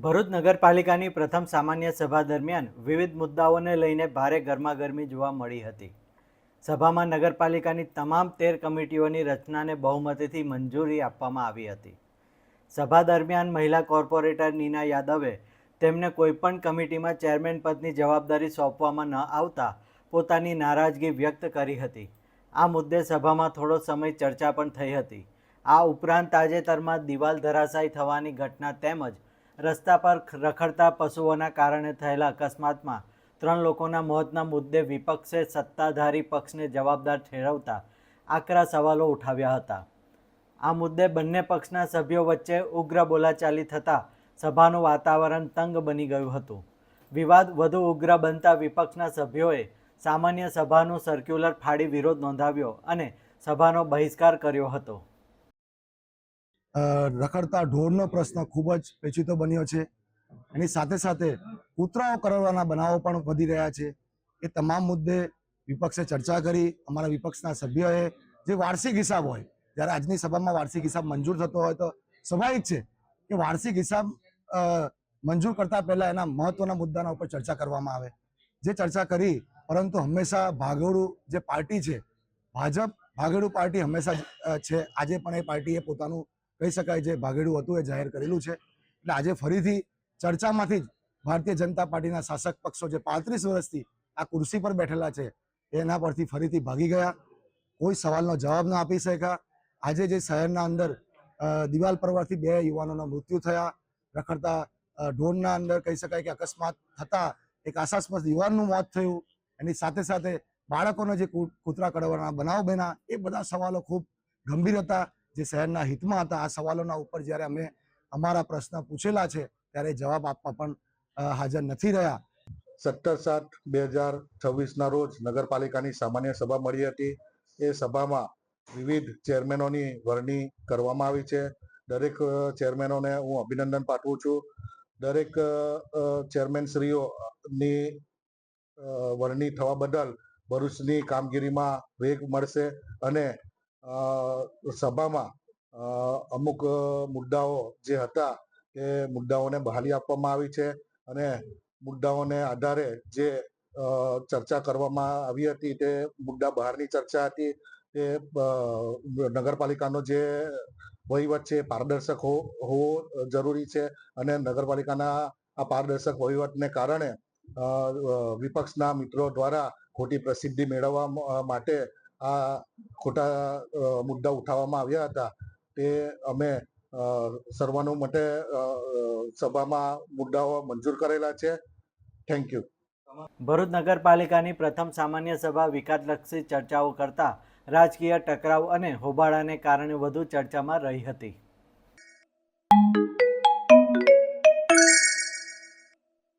ભરૂચ નગરપાલિકાની પ્રથમ સામાન્ય સભા દરમિયાન વિવિધ મુદ્દાઓને લઈને ભારે ગરમાગરમી જોવા મળી હતી. સભામાં નગરપાલિકાની તમામ 13 કમિટીઓની રચનાને બહુમતીથી મંજૂરી આપવામાં આવી હતી. સભા દરમિયાન મહિલા કોર્પોરેટર નીના યાદવે તેમને કોઈપણ કમિટીમાં ચેરમેન પદની જવાબદારી સોંપવામાં ન આવતા પોતાની નારાજગી વ્યક્ત કરી હતી. આ મુદ્દે સભામાં થોડો સમય ચર્ચા પણ થઈ હતી. આ ઉપરાંત તાજેતરમાં દિવાલ ધરાશાયી થવાની ઘટના તેમજ રસ્તા પર રખડતા પશુઓના કારણે થયેલા અકસ્માતમાં 3 લોકોના મોતના મુદ્દે વિપક્ષે સત્તાધારી પક્ષને જવાબદાર ઠેરવતા આકરા સવાલો ઉઠાવ્યા હતા. આ મુદ્દે બંને પક્ષના સભ્યો વચ્ચે ઉગ્ર બોલાચાલી થતાં સભાનું વાતાવરણ તંગ બની ગયું હતું. વિવાદ વધુ ઉગ્ર બનતા વિપક્ષના સભ્યોએ સામાન્ય સભાનું સર્ક્યુલર ફાડી વિરોધ નોંધાવ્યો અને સભાનો બહિષ્કાર કર્યો હતો. રખડતા ઢોરનો પ્રશ્ન ખૂબ જ પેચીતો બન્યો છે. એની સાથે સાથે કૂતરાઓ કરડવાના બનાવો પણ વધી રહ્યા છે. એ તમામ મુદ્દે વિપક્ષે ચર્ચા કરી. અમારા વિપક્ષના સભ્યોએ જે વાર્ષિક હિસાબ હોય, જ્યારે આજની સભામાં વાર્ષિક હિસાબ મંજૂર થતો હોય તો સ્વાભાવિક છે કે વાર્ષિક હિસાબ મંજૂર કરતા પહેલા એના મહત્વના મુદ્દાના ઉપર ચર્ચા કરવામાં આવે. જે ચર્ચા કરી, પરંતુ હંમેશા ભાગોળું જે પાર્ટી છે ભાજપ, ભાગેડુ પાર્ટી હંમેશા છે. આજે પણ એ પાર્ટીએ પોતાનું કહી શકાય જે ભાગેડું હતું એ જાહેર કરેલું છે. એટલે આજે ફરીથી ચર્ચામાંથી જ ભારતીય જનતા પાર્ટીના શાસક પક્ષો જે 35 વર્ષથી આ ખુરશી પર બેઠેલા છે એના પરથી ફરીથી ભાગી ગયા. કોઈ સવાલનો જવાબ ન આપી શક્યા. આજે જે શહેરના અંદર દિવાલ પરવાથી 2 યુવાનોના મૃત્યુ થયા, રખડતા ઢોરના અંદર કહી શકાય કે અકસ્માત થતા એક આશાસ્પદ યુવાનનું મોત થયું, એની સાથે સાથે બાળકોને જે કૂતરા કરડવાના બનાવ બન્યા, એ બધા સવાલો ખૂબ ગંભીર હતા, જે શહેરના હિતમાં હતા. આ સવાલોના ઉપર જ્યારે અમે અમારા પ્રશ્ન પૂછેલા છે ત્યારે જવાબ આપવા પણ હાજર નથી રહ્યા. 17/7/2026 રોજ નગરપાલિકાની સામાન્ય સભા મળી હતી. એ સભામાં વિવિધ ચેરમેનોની વરણી કરવામાં આવી છે. દરેક ચેરમેનોને હું અભિનંદન પાઠવું છું. દરેક ચેરમેનશ્રીઓની વરણી થવા બદલ ભરૂચની કામગીરીમાં વેગ મળશે અને સભામાં અમુક મુદ્દાઓ જે હતા એ મુદ્દાઓને બહાલી આપવામાં આવી છે અને મુદ્દાઓને આધારે જે ચર્ચા કરવામાં આવી હતી તે મુદ્દા બહારની ચર્ચા હતી. તે નગરપાલિકાનો જે વહીવટ છે પારદર્શક હોવો જરૂરી છે અને નગરપાલિકાના આ પારદર્શક વહીવટને કારણે વિપક્ષના મિત્રો દ્વારા ખોટી પ્રસિદ્ધિ મેળવવા માટે આ ખોટા મુદ્દા ઉઠાવવામાં આવ્યા હતા. તે અમે સર્વાનુમતે સભામાં મુદ્દાઓ મંજૂર કરેલા છે. Thank you. ભરૂચ નગરપાલિકાની પ્રથમ સામાન્ય સભા વિકાસલક્ષી ચર્ચાઓ કરતા રાજકીય ટકરાવ અને હોબાળાને કારણે વધુ ચર્ચામાં રહી હતી.